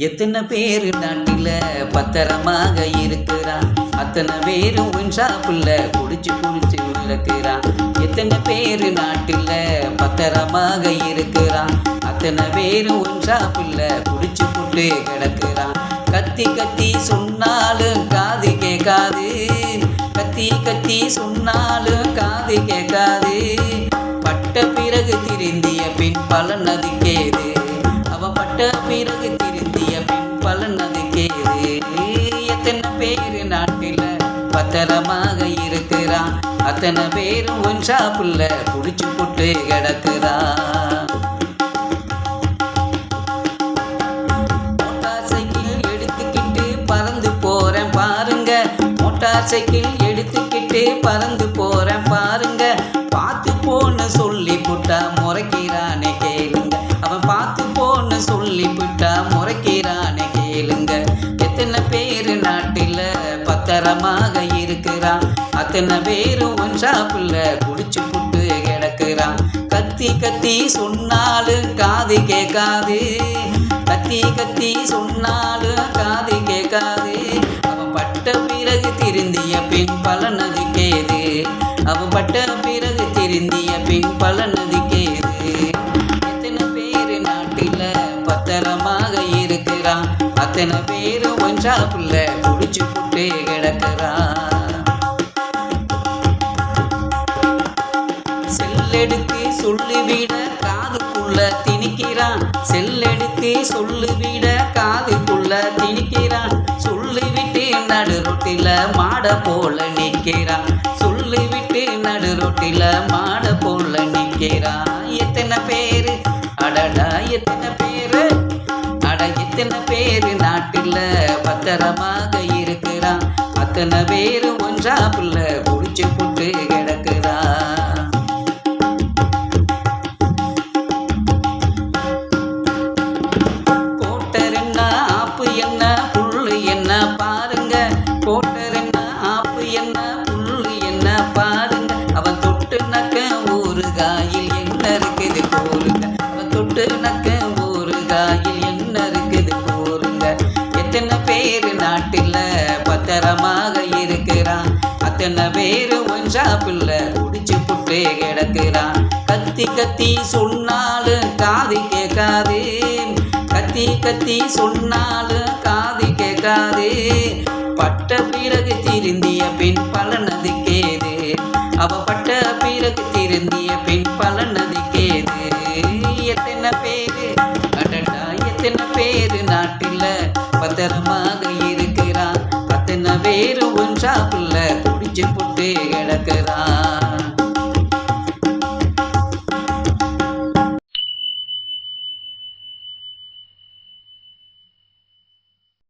எத்தனை பேரு நாட்டில பத்திரமாக இருக்கிறான், அத்தனை பேரும் ஒன் ஷாப்புல குடிச்சு குடிச்சு இறக்குறான். எத்தனை பேரு நாட்டில பத்திரமாக இருக்கிறான், அத்தனை பேரும் ஒன் ஷாப்புல குடிச்சு போட்டு கிடக்குறான். கத்தி கத்தி சொன்னாலும் காது கேட்காது, கத்தி கத்தி சொன்னாலும் காது கேட்காது. பட்ட பிறகு திருந்திய பின் பலன் அதுக்கேது, அவன் பட்ட பிறகு திருந்திய பின் பலன் அதுக்கேது. எத்தனை பேரு நாட்டில பத்திரமாக இருக்கிறான், அத்தனை பேரும் ஒன் ஷாப்புல குடிச்சு போட்டு கிடக்குறான். மோட்டார் சைக்கிள் எடுத்துக்கிட்டு பறந்து போறேன் பாருங்க, மோட்டார் சைக்கிள் எடுத்துக்கிட்டு பறந்து போறேன் பாருங்க. பார்த்து போன்னு சொல்லி புட்டா முறைக்கிறானே கேளுங்க, அவன் பார்த்து போன்னு சொல்லி புட்டா முறைக்கிறானே கேளுங்க. எத்தனை பேரு நாட்டில பத்திரமாக இருக்கிறான், அத்தனை பேரும் ஒன் ஷாப்புல குடிச்சு புட்டு கிடக்குறான். கத்தி கத்தி சொன்னாலும் காது கேட்காது, கத்தி கத்தி சொன்னாலும் காது கேட்காது. அவன் பட்ட பிறகு திருந்திய பின் பலன் அதுக்கேது, அவன் பட்ட பிறகு திருந்திய பின் பலன் அதுக்கேது. எத்தனை பேரு நாட்டில பத்திரமாக இருக்கிறான், அத்தனை பேரும் ஒன் ஷாப்புல குடிச்சு புட்டு கிடக்குறான். செல்லெடுத்து சொல்லிவிட காதுக்குள்ள திணிக்கிறான், செல்லெடுத்து சொல்லிவிட காதுக்குள்ள திணிக்கிறான். சொல்லிவிட்டு நடு ரொட்டில மாட போல நிற்கிறான், சொல்லிவிட்டு நடு ரொட்டில மாட போல நிற்கிறான். எத்தனை பேரு அடடா, எத்தனை பேரு அட, எத்தனை பேரு நாட்டில பத்திரமாக இருக்கிறான், அத்தனை பேரு ஒன் ஷாப்புல குடிச்சு புட்டு கிடக்குறான். கோட்டர் என்ன ஆப்பு என்ன புல்லு என்ன பாருங்க, கோட்டர் என்ன ஆப்பு என்ன புல்லு என்ன பாருங்க. அவன் தொட்டு நக்க ஒரு காயில் என்ன இருக்குது போருங்க, அவன் தொட்டு நக்க ஒரு காயில் என்ன இருக்குது போருங்க. எத்தனை பேரு நாட்டில பத்திரமாக இருக்கிறான், அத்தனை பேரு ஒன் ஷாப்புல குடிச்சு புட்டு கிடக்குறான். கத்தி கத்தி சொன்னாலும் காது கேட்காது, கத்தி கத்தி சொன்னாலும் காது கேட்காது. பட்ட பிறகு திருந்திய பின் பலன் அதுக்கேது, அவ பட்ட பிறகு திருந்திய பின் பலன் அதுக்கேது. எத்தனை பேரு அடடா, எத்தனை பேரு நாட்டில பத்திரமாக இருக்கிறான், அத்தனை பேரு ஒன் ஷாப்புல குடிச்சு போட்டு கிடக்குறான்.